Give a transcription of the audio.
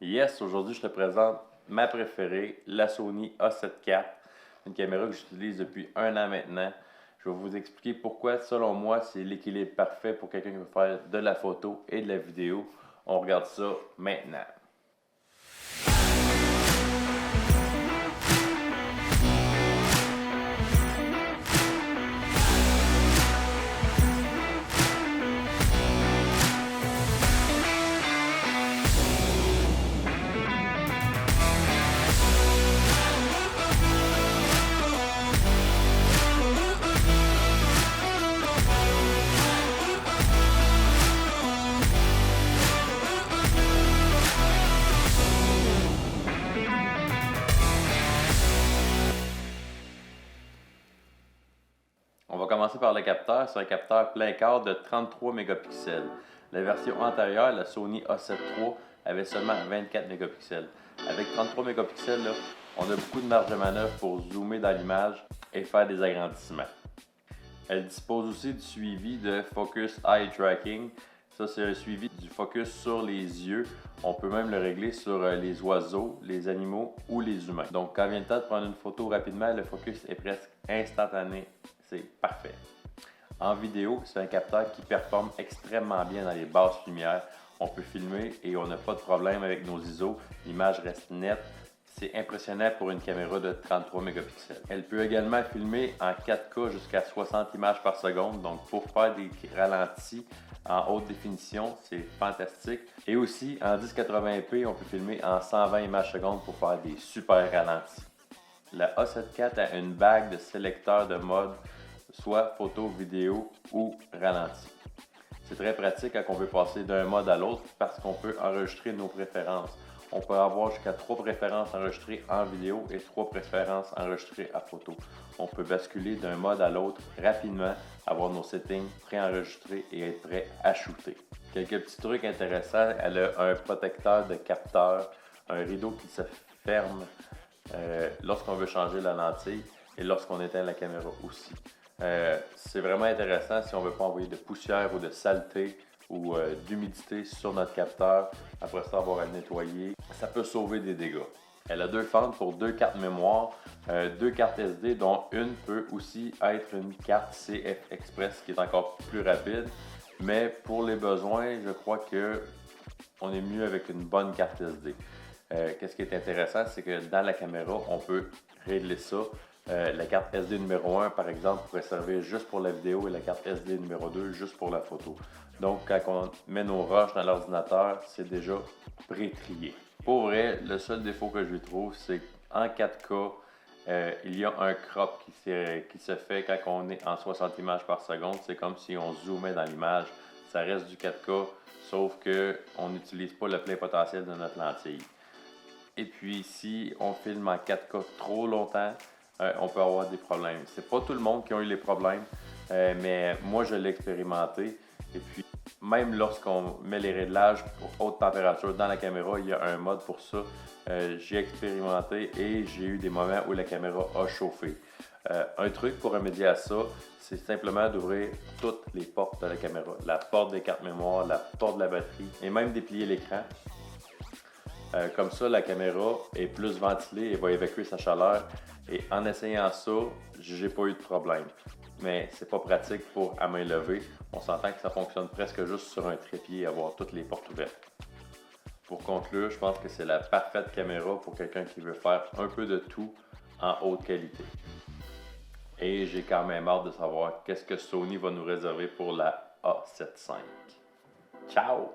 Yes, aujourd'hui je te présente ma préférée, la Sony A7 IV, une caméra que j'utilise depuis un an maintenant. Je vais vous expliquer pourquoi, selon moi, c'est l'équilibre parfait pour quelqu'un qui veut faire de la photo et de la vidéo. On regarde ça maintenant. On va commencer par le capteur. C'est un capteur plein quart de 33 mégapixels. La version antérieure, la Sony A7 III, avait seulement 24 mégapixels. Avec 33 mégapixels, là, on a beaucoup de marge de manœuvre pour zoomer dans l'image et faire des agrandissements. Elle dispose aussi du suivi de Focus Eye Tracking. Ça, c'est un suivi du focus sur les yeux. On peut même le régler sur les oiseaux, les animaux ou les humains. Donc, quand vient le temps de prendre une photo rapidement, le focus est presque instantané. C'est parfait. En vidéo, c'est un capteur qui performe extrêmement bien dans les basses lumières. On peut filmer et on n'a pas de problème avec nos ISO. L'image reste nette. C'est impressionnant pour une caméra de 33 mégapixels. Elle peut également filmer en 4K jusqu'à 60 images par seconde. Donc pour faire des ralentis en haute définition, c'est fantastique. Et aussi en 1080p, on peut filmer en 120 images secondes pour faire des super ralentis. La A7 IV a une bague de sélecteur de mode, soit photo, vidéo ou ralenti. C'est très pratique quand on veut passer d'un mode à l'autre parce qu'on peut enregistrer nos préférences. On peut avoir jusqu'à 3 préférences enregistrées en vidéo et 3 préférences enregistrées à photo. On peut basculer d'un mode à l'autre rapidement, avoir nos settings préenregistrés et être prêt à shooter. Quelques petits trucs intéressants, elle a un protecteur de capteur, un rideau qui se ferme lorsqu'on veut changer la lentille et lorsqu'on éteint la caméra aussi. C'est vraiment intéressant si on ne veut pas envoyer de poussière ou de saleté ou d'humidité sur notre capteur, après ça avoir à le nettoyer. Ça peut sauver des dégâts. Elle a deux fentes pour deux cartes mémoire, deux cartes SD dont une peut aussi être une carte CF Express qui est encore plus rapide. Mais pour les besoins, je crois que on est mieux avec une bonne carte SD. Qu'est-ce qui est intéressant, c'est que dans la caméra, on peut régler ça. La carte SD numéro 1, par exemple, pourrait servir juste pour la vidéo et la carte SD numéro 2 juste pour la photo. Donc, quand on met nos rushs dans l'ordinateur, c'est déjà pré-trié. Pour vrai, le seul défaut que je lui trouve, c'est qu'en 4K, il y a un crop qui se fait quand on est en 60 images par seconde. C'est comme si on zoomait dans l'image. Ça reste du 4K, sauf qu'on n'utilise pas le plein potentiel de notre lentille. Et puis, si on filme en 4K trop longtemps, on peut avoir des problèmes. C'est pas tout le monde qui a eu les problèmes, mais moi, je l'ai expérimenté. Et puis, même lorsqu'on met les réglages pour haute température dans la caméra, il y a un mode pour ça. J'ai expérimenté et j'ai eu des moments où la caméra a chauffé. Un truc pour remédier à ça, c'est simplement d'ouvrir toutes les portes de la caméra. La porte des cartes mémoire, la porte de la batterie et même déplier l'écran. Comme ça, la caméra est plus ventilée et va évacuer sa chaleur. Et en essayant ça, j'ai pas eu de problème. Mais c'est pas pratique pour à main levée. On s'entend que ça fonctionne presque juste sur un trépied et avoir toutes les portes ouvertes. Pour conclure, je pense que c'est la parfaite caméra pour quelqu'un qui veut faire un peu de tout en haute qualité. Et j'ai quand même hâte de savoir qu'est-ce que Sony va nous réserver pour la A7 V. Ciao!